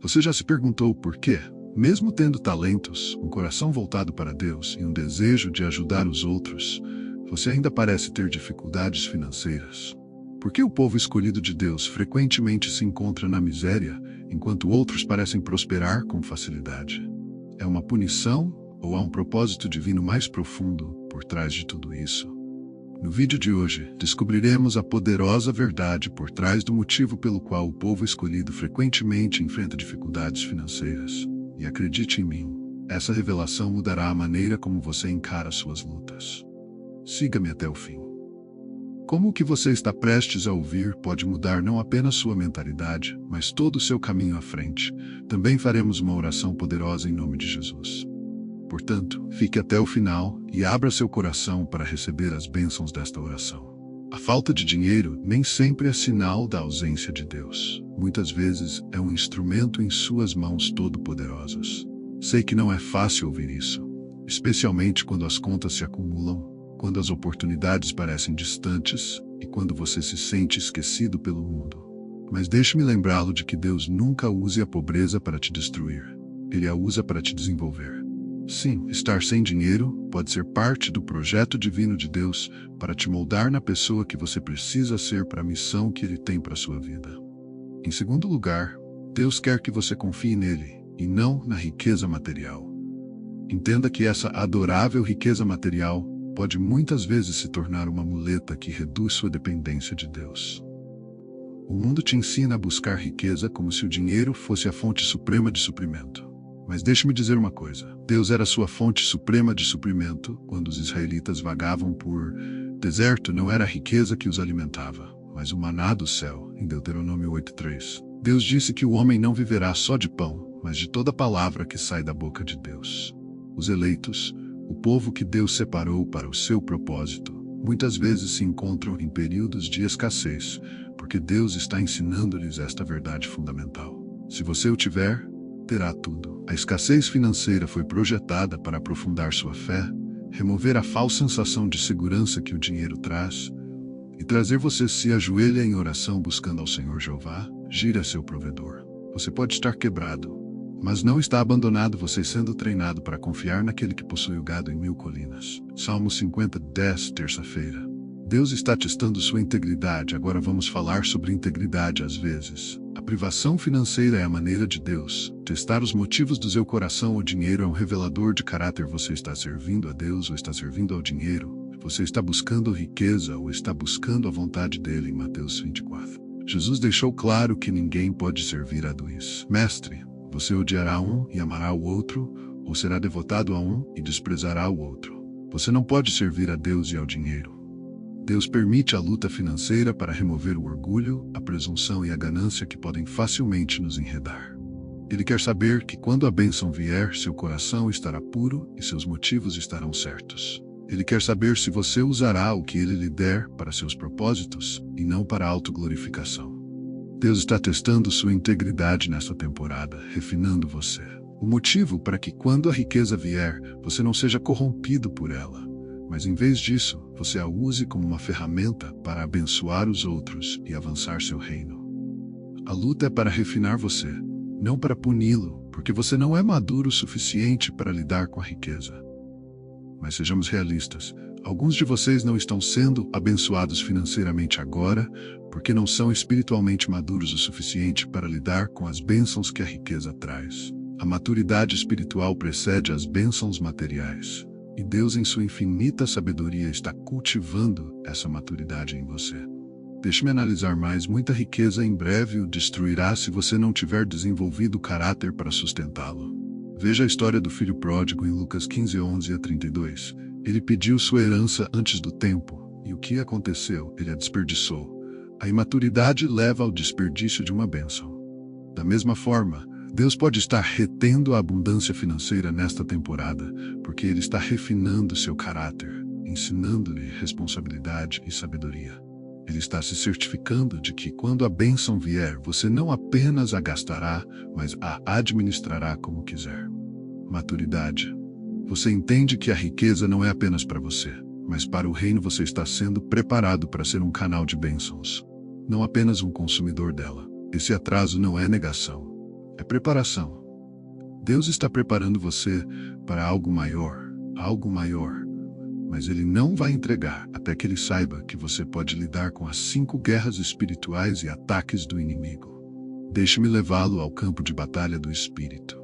Você já se perguntou por quê? Mesmo tendo talentos, um coração voltado para Deus e um desejo de ajudar os outros, você ainda parece ter dificuldades financeiras. Por que o povo escolhido de Deus frequentemente se encontra na miséria, enquanto outros parecem prosperar com facilidade? É uma punição ou há um propósito divino mais profundo por trás de tudo isso? No vídeo de hoje, descobriremos a poderosa verdade por trás do motivo pelo qual o povo escolhido frequentemente enfrenta dificuldades financeiras. E acredite em mim, essa revelação mudará a maneira como você encara suas lutas. Siga-me até o fim. Como o que você está prestes a ouvir pode mudar não apenas sua mentalidade, mas todo o seu caminho à frente. Também faremos uma oração poderosa em nome de Jesus. Portanto, fique até o final e abra seu coração para receber as bênçãos desta oração. A falta de dinheiro nem sempre é sinal da ausência de Deus. Muitas vezes é um instrumento em suas mãos todo-poderosas. Sei que não é fácil ouvir isso, especialmente quando as contas se acumulam, quando as oportunidades parecem distantes e quando você se sente esquecido pelo mundo. Mas deixe-me lembrá-lo de que Deus nunca usa a pobreza para te destruir. Ele a usa para te desenvolver. Sim, estar sem dinheiro pode ser parte do projeto divino de Deus para te moldar na pessoa que você precisa ser para a missão que Ele tem para a sua vida. Em segundo lugar, Deus quer que você confie nele e não na riqueza material. Entenda que essa adorável riqueza material pode muitas vezes se tornar uma muleta que reduz sua dependência de Deus. O mundo te ensina a buscar riqueza como se o dinheiro fosse a fonte suprema de suprimento. Mas deixe-me dizer uma coisa, Deus era sua fonte suprema de suprimento quando os israelitas vagavam por deserto. Não era a riqueza que os alimentava, mas o maná do céu, em Deuteronômio 8:3. Deus disse que o homem não viverá só de pão, mas de toda palavra que sai da boca de Deus. Os eleitos, o povo que Deus separou para o seu propósito, muitas vezes se encontram em períodos de escassez, porque Deus está ensinando-lhes esta verdade fundamental. Se você o tiver, terá tudo. A escassez financeira foi projetada para aprofundar sua fé, remover a falsa sensação de segurança que o dinheiro traz e trazer você se ajoelha em oração buscando ao Senhor Jeová, Gira seu provedor. Você pode estar quebrado, mas não está abandonado, você sendo treinado para confiar naquele que possui o gado em 1000 colinas. Salmo 50:10, terça-feira. Deus está testando sua integridade. Agora vamos falar sobre integridade às vezes. A privação financeira é a maneira de Deus testar os motivos do seu coração. O dinheiro é um revelador de caráter. Você está servindo a Deus ou está servindo ao dinheiro? Você está buscando riqueza ou está buscando a vontade dele? Em Mateus 24. Jesus deixou claro que ninguém pode servir a dois. Mestre, você odiará um e amará o outro, ou será devotado a um e desprezará o outro. Você não pode servir a Deus e ao dinheiro. Deus permite a luta financeira para remover o orgulho, a presunção e a ganância que podem facilmente nos enredar. Ele quer saber que quando a bênção vier, seu coração estará puro e seus motivos estarão certos. Ele quer saber se você usará o que ele lhe der para seus propósitos e não para a autoglorificação. Deus está testando sua integridade nesta temporada, refinando você. O motivo para que quando a riqueza vier, você não seja corrompido por ela, mas em vez disso, você a use como uma ferramenta para abençoar os outros e avançar seu reino. A luta é para refinar você, não para puni-lo, porque você não é maduro o suficiente para lidar com a riqueza. Mas sejamos realistas, alguns de vocês não estão sendo abençoados financeiramente agora, porque não são espiritualmente maduros o suficiente para lidar com as bênçãos que a riqueza traz. A maturidade espiritual precede as bênçãos materiais. E Deus, em sua infinita sabedoria, está cultivando essa maturidade em você. Deixe-me analisar mais. Muita riqueza em breve o destruirá se você não tiver desenvolvido o caráter para sustentá-lo. Veja a história do filho pródigo em Lucas 15:11-32. Ele pediu sua herança antes do tempo, e o que aconteceu? Ele a desperdiçou. A imaturidade leva ao desperdício de uma bênção. Da mesma forma, Deus pode estar retendo a abundância financeira nesta temporada, porque Ele está refinando seu caráter, ensinando-lhe responsabilidade e sabedoria. Ele está se certificando de que quando a bênção vier, você não apenas a gastará, mas a administrará como quiser. Maturidade. Você entende que a riqueza não é apenas para você, mas para o reino. Você está sendo preparado para ser um canal de bênçãos, não apenas um consumidor dela. Esse atraso não é negação. É é preparação. Deus está preparando você para algo maior, mas Ele não vai entregar até que Ele saiba que você pode lidar com as 5 guerras espirituais e ataques do inimigo. Deixe-me levá-lo ao campo de batalha do Espírito.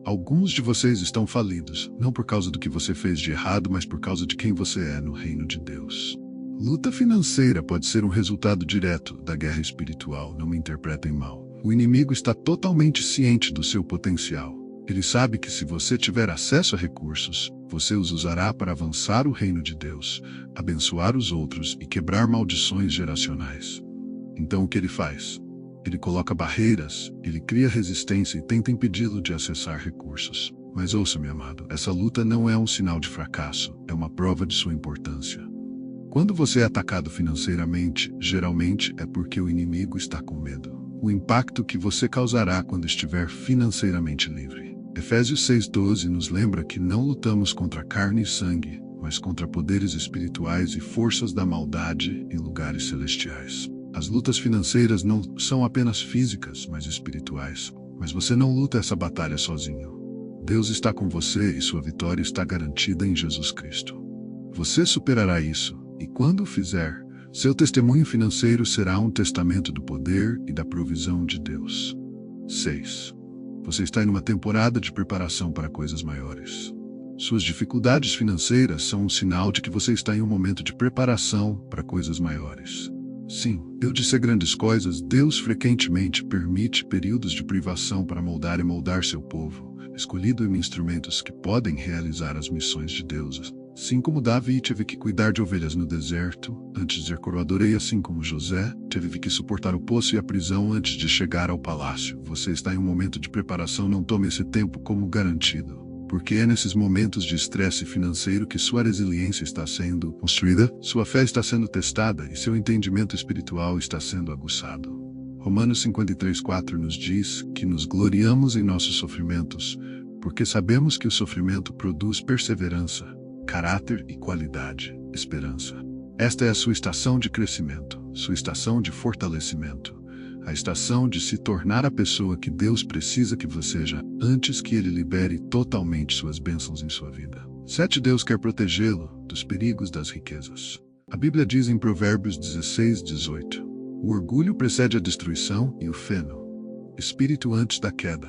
Alguns de vocês estão falidos, não por causa do que você fez de errado, mas por causa de quem você é no reino de Deus. Luta financeira pode ser um resultado direto da guerra espiritual, não me interpretem mal. O inimigo está totalmente ciente do seu potencial. Ele sabe que se você tiver acesso a recursos, você os usará para avançar o reino de Deus, abençoar os outros e quebrar maldições geracionais. Então o que ele faz? Ele coloca barreiras, ele cria resistência e tenta impedi-lo de acessar recursos. Mas ouça, meu amado, essa luta não é um sinal de fracasso, é uma prova de sua importância. Quando você é atacado financeiramente, geralmente é porque o inimigo está com medo. O impacto que você causará quando estiver financeiramente livre. Efésios 6:12 nos lembra que não lutamos contra carne e sangue, mas contra poderes espirituais e forças da maldade em lugares celestiais. As lutas financeiras não são apenas físicas, mas espirituais. Mas você não luta essa batalha sozinho. Deus está com você e sua vitória está garantida em Jesus Cristo. Você superará isso, e quando o fizer, seu testemunho financeiro será um testamento do poder e da provisão de Deus. 6. Você está em uma temporada de preparação para coisas maiores. Suas dificuldades financeiras são um sinal de que você está em um momento de preparação para coisas maiores. Sim, eu disse grandes coisas. Deus frequentemente permite períodos de privação para moldar e moldar seu povo, escolhido em instrumentos que podem realizar as missões de Deus. Assim como Davi teve que cuidar de ovelhas no deserto, antes de ser coroador, e assim como José teve que suportar o poço e a prisão antes de chegar ao palácio. Você está em um momento de preparação. Não tome esse tempo como garantido, porque é nesses momentos de estresse financeiro que sua resiliência está sendo construída, sua fé está sendo testada e seu entendimento espiritual está sendo aguçado. Romanos 53:4 nos diz que nos gloriamos em nossos sofrimentos, porque sabemos que o sofrimento produz perseverança, caráter e qualidade, esperança. Esta é a sua estação de crescimento, sua estação de fortalecimento, a estação de se tornar a pessoa que Deus precisa que você seja antes que Ele libere totalmente suas bênçãos em sua vida. 7. Deus quer protegê-lo dos perigos das riquezas. A Bíblia diz em Provérbios 16:18: o orgulho precede a destruição e o feno, espírito antes da queda.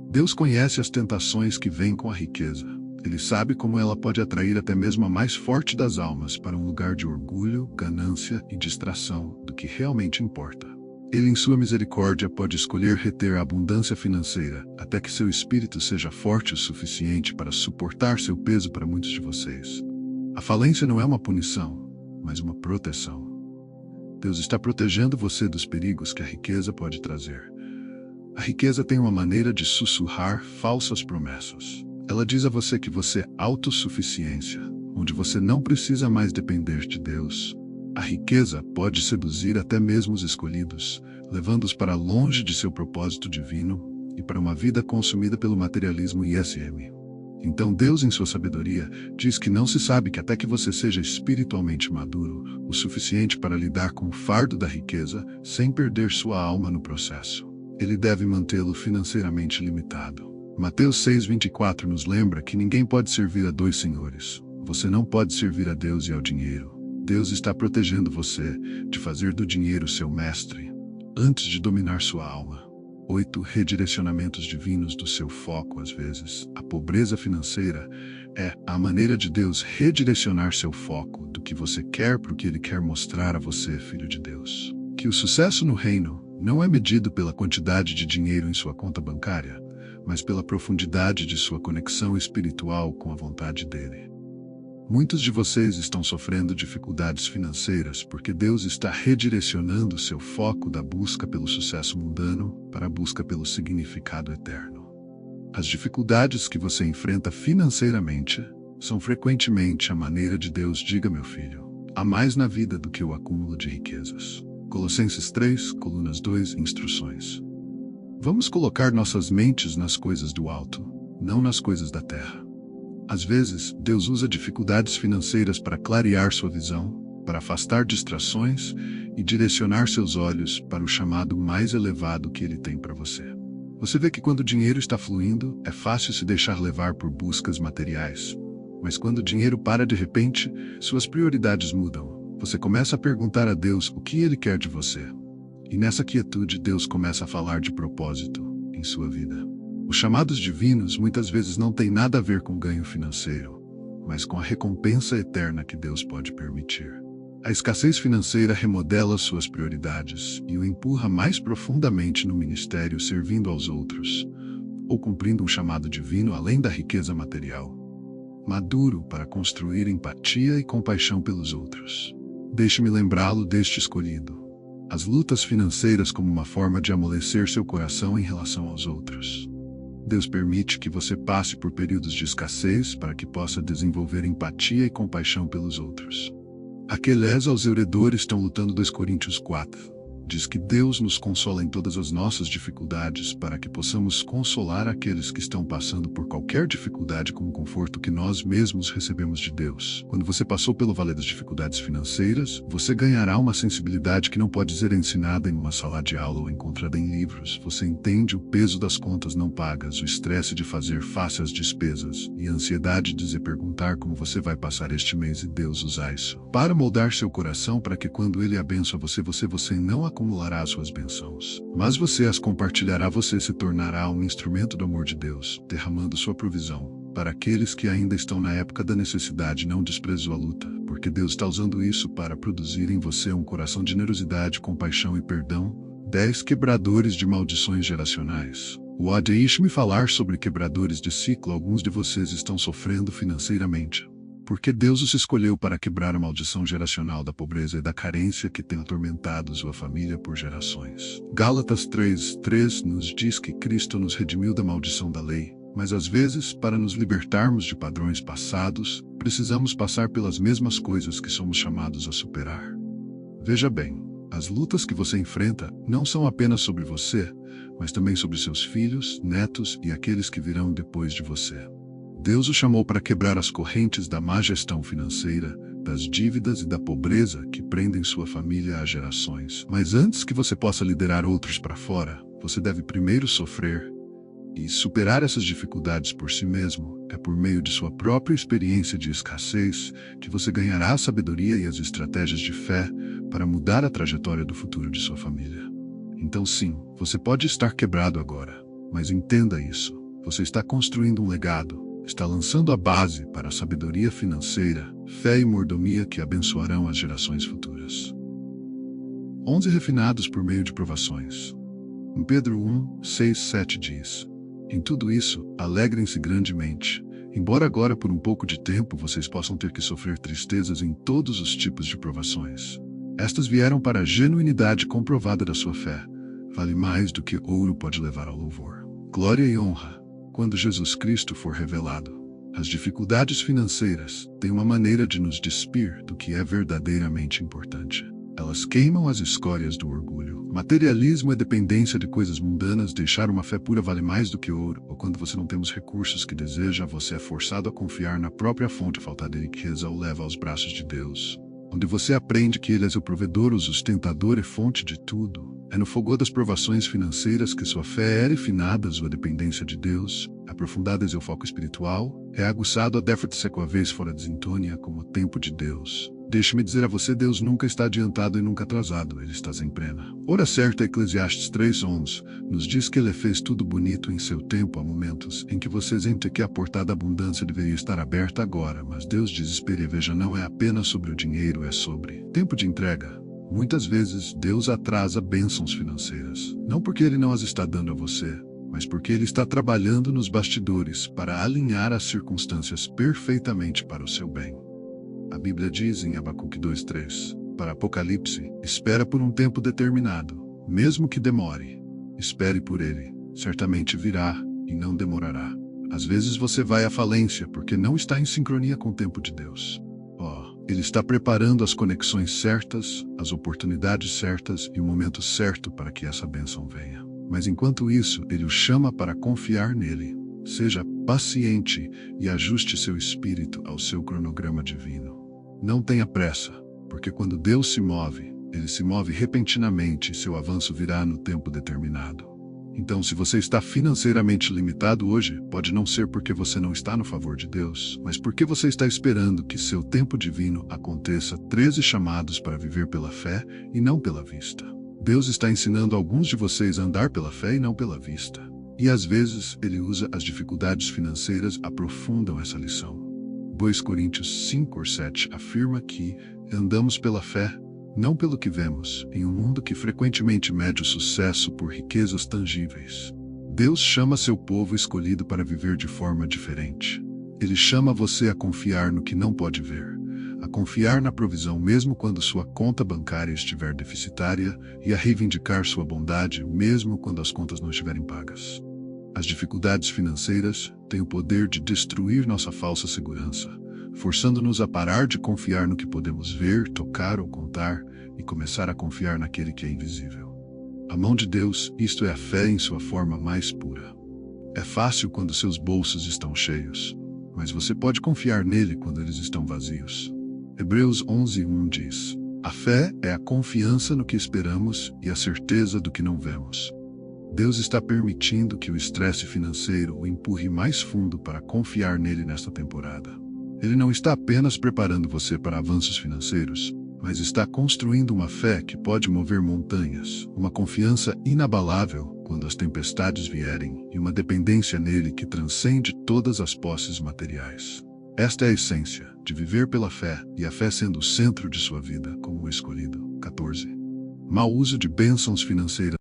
Deus conhece as tentações que vêm com a riqueza. Ele sabe como ela pode atrair até mesmo a mais forte das almas para um lugar de orgulho, ganância e distração do que realmente importa. Ele, em sua misericórdia, pode escolher reter a abundância financeira até que seu espírito seja forte o suficiente para suportar seu peso para muitos de vocês. A falência não é uma punição, mas uma proteção. Deus está protegendo você dos perigos que a riqueza pode trazer. A riqueza tem uma maneira de sussurrar falsas promessas. Ela diz a você que você é autossuficiência, onde você não precisa mais depender de Deus. A riqueza pode seduzir até mesmo os escolhidos, levando-os para longe de seu propósito divino e para uma vida consumida pelo materialismo ISM. Então Deus, em sua sabedoria, diz que não se sabe que até que você seja espiritualmente maduro, o suficiente para lidar com o fardo da riqueza, sem perder sua alma no processo. Ele deve mantê-lo financeiramente limitado. Mateus 6:24 nos lembra que ninguém pode servir a 2 senhores. Você não pode servir a Deus e ao dinheiro. Deus está protegendo você de fazer do dinheiro seu mestre, antes de dominar sua alma. 8. Redirecionamentos divinos do seu foco. Às vezes, a pobreza financeira é a maneira de Deus redirecionar seu foco do que você quer para o que Ele quer mostrar a você, filho de Deus. Que o sucesso no reino não é medido pela quantidade de dinheiro em sua conta bancária, mas pela profundidade de sua conexão espiritual com a vontade dele. Muitos de vocês estão sofrendo dificuldades financeiras porque Deus está redirecionando seu foco da busca pelo sucesso mundano para a busca pelo significado eterno. As dificuldades que você enfrenta financeiramente são frequentemente a maneira de Deus. Diga, meu filho, há mais na vida do que o acúmulo de riquezas. Colossenses 3, colunas 2, instruções. Vamos colocar nossas mentes nas coisas do alto, não nas coisas da terra. Às vezes, Deus usa dificuldades financeiras para clarear sua visão, para afastar distrações e direcionar seus olhos para o chamado mais elevado que Ele tem para você. Você vê que quando o dinheiro está fluindo, é fácil se deixar levar por buscas materiais. Mas quando o dinheiro para de repente, suas prioridades mudam. Você começa a perguntar a Deus o que Ele quer de você. E nessa quietude, Deus começa a falar de propósito em sua vida. Os chamados divinos muitas vezes não têm nada a ver com ganho financeiro, mas com a recompensa eterna que Deus pode permitir. A escassez financeira remodela suas prioridades e o empurra mais profundamente no ministério servindo aos outros, ou cumprindo um chamado divino além da riqueza material. Maduro para construir empatia e compaixão pelos outros. Deixe-me lembrá-lo deste escolhido. As lutas financeiras como uma forma de amolecer seu coração em relação aos outros. Deus permite que você passe por períodos de escassez para que possa desenvolver empatia e compaixão pelos outros. Aqueles aos Euredores estão lutando 2 Coríntios 4. Diz que Deus nos consola em todas as nossas dificuldades para que possamos consolar aqueles que estão passando por qualquer dificuldade com o conforto que nós mesmos recebemos de Deus. Quando você passou pelo vale das dificuldades financeiras, você ganhará uma sensibilidade que não pode ser ensinada em uma sala de aula ou encontrada em livros. Você entende o peso das contas não pagas, o estresse de fazer face às despesas e a ansiedade de se perguntar como você vai passar este mês, e Deus usa isso para moldar seu coração para que quando Ele abençoa você não acumulará suas bênçãos, mas você as compartilhará. Você se tornará um instrumento do amor de Deus, derramando sua provisão para aqueles que ainda estão na época da necessidade. Não despreze a luta, porque Deus está usando isso para produzir em você um coração de generosidade, compaixão e perdão. 10 quebradores de maldições geracionais. Deixe-me falar sobre quebradores de ciclo. Alguns de vocês estão sofrendo financeiramente, porque Deus os escolheu para quebrar a maldição geracional da pobreza e da carência que tem atormentado sua família por gerações. Gálatas 3:3 nos diz que Cristo nos redimiu da maldição da lei, mas às vezes, para nos libertarmos de padrões passados, precisamos passar pelas mesmas coisas que somos chamados a superar. Veja bem, as lutas que você enfrenta não são apenas sobre você, mas também sobre seus filhos, netos e aqueles que virão depois de você. Deus o chamou para quebrar as correntes da má gestão financeira, das dívidas e da pobreza que prendem sua família há gerações. Mas antes que você possa liderar outros para fora, você deve primeiro sofrer e superar essas dificuldades por si mesmo. É por meio de sua própria experiência de escassez que você ganhará a sabedoria e as estratégias de fé para mudar a trajetória do futuro de sua família. Então sim, você pode estar quebrado agora, mas entenda isso. Você está construindo um legado. Está lançando a base para a sabedoria financeira, fé e mordomia que abençoarão as gerações futuras. 11 refinados por meio de provações. Em Pedro 1:6-7 diz: em tudo isso, alegrem-se grandemente, embora agora por um pouco de tempo vocês possam ter que sofrer tristezas em todos os tipos de provações. Estas vieram para a genuinidade comprovada da sua fé. Vale mais do que ouro pode levar ao louvor, glória e honra quando Jesus Cristo for revelado. As dificuldades financeiras têm uma maneira de nos despir do que é verdadeiramente importante. Elas queimam as escórias do orgulho. Materialismo é dependência de coisas mundanas. Deixar uma fé pura vale mais do que ouro. Ou quando você não tem os recursos que deseja, você é forçado a confiar na própria fonte. Falta de riqueza o leva aos braços de Deus, onde você aprende que Ele é o provedor, o sustentador e fonte de tudo. É no fogo das provações financeiras que sua fé é refinada, sua dependência de Deus, aprofundada em seu foco espiritual, é aguçado a déficit com a vez fora de sintonia como o tempo de Deus. Deixe-me dizer a você, Deus nunca está adiantado e nunca atrasado, Ele está em plena. Hora certa, Eclesiastes 3:11, nos diz que Ele fez tudo bonito em seu tempo. Há momentos em que você sente que a porta da abundância deveria estar aberta agora, mas Deus diz: espere e veja, não é apenas sobre o dinheiro, é sobre tempo de entrega. Muitas vezes, Deus atrasa bênçãos financeiras, não porque Ele não as está dando a você, mas porque Ele está trabalhando nos bastidores para alinhar as circunstâncias perfeitamente para o seu bem. A Bíblia diz em Abacuque 2:3, para Apocalipse: espera por um tempo determinado, mesmo que demore. Espere por Ele, certamente virá e não demorará. Às vezes você vai à falência porque não está em sincronia com o tempo de Deus. Ele está preparando as conexões certas, as oportunidades certas e o momento certo para que essa bênção venha. Mas enquanto isso, Ele o chama para confiar nele. Seja paciente e ajuste seu espírito ao seu cronograma divino. Não tenha pressa, porque quando Deus se move, Ele se move repentinamente e seu avanço virá no tempo determinado. Então, se você está financeiramente limitado hoje, pode não ser porque você não está no favor de Deus, mas porque você está esperando que seu tempo divino aconteça. 13 chamados para viver pela fé e não pela vista. Deus está ensinando alguns de vocês a andar pela fé e não pela vista. E às vezes, ele usa as dificuldades financeiras aprofundam essa lição. 2 Coríntios 5:7 afirma que andamos pela fé, não pelo que vemos, em um mundo que frequentemente mede o sucesso por riquezas tangíveis. Deus chama seu povo escolhido para viver de forma diferente. Ele chama você a confiar no que não pode ver, a confiar na provisão mesmo quando sua conta bancária estiver deficitária e a reivindicar sua bondade mesmo quando as contas não estiverem pagas. As dificuldades financeiras têm o poder de destruir nossa falsa segurança, forçando-nos a parar de confiar no que podemos ver, tocar ou contar e começar a confiar naquele que é invisível. A mão de Deus, isto é a fé em sua forma mais pura. É fácil quando seus bolsos estão cheios, mas você pode confiar nele quando eles estão vazios. Hebreus 11:1 diz: a fé é a confiança no que esperamos e a certeza do que não vemos. Deus está permitindo que o estresse financeiro o empurre mais fundo para confiar nele nesta temporada. Ele não está apenas preparando você para avanços financeiros, mas está construindo uma fé que pode mover montanhas, uma confiança inabalável quando as tempestades vierem e uma dependência nele que transcende todas as posses materiais. Esta é a essência de viver pela fé e a fé sendo o centro de sua vida como o escolhido. 14. Mau uso de bênçãos financeiras.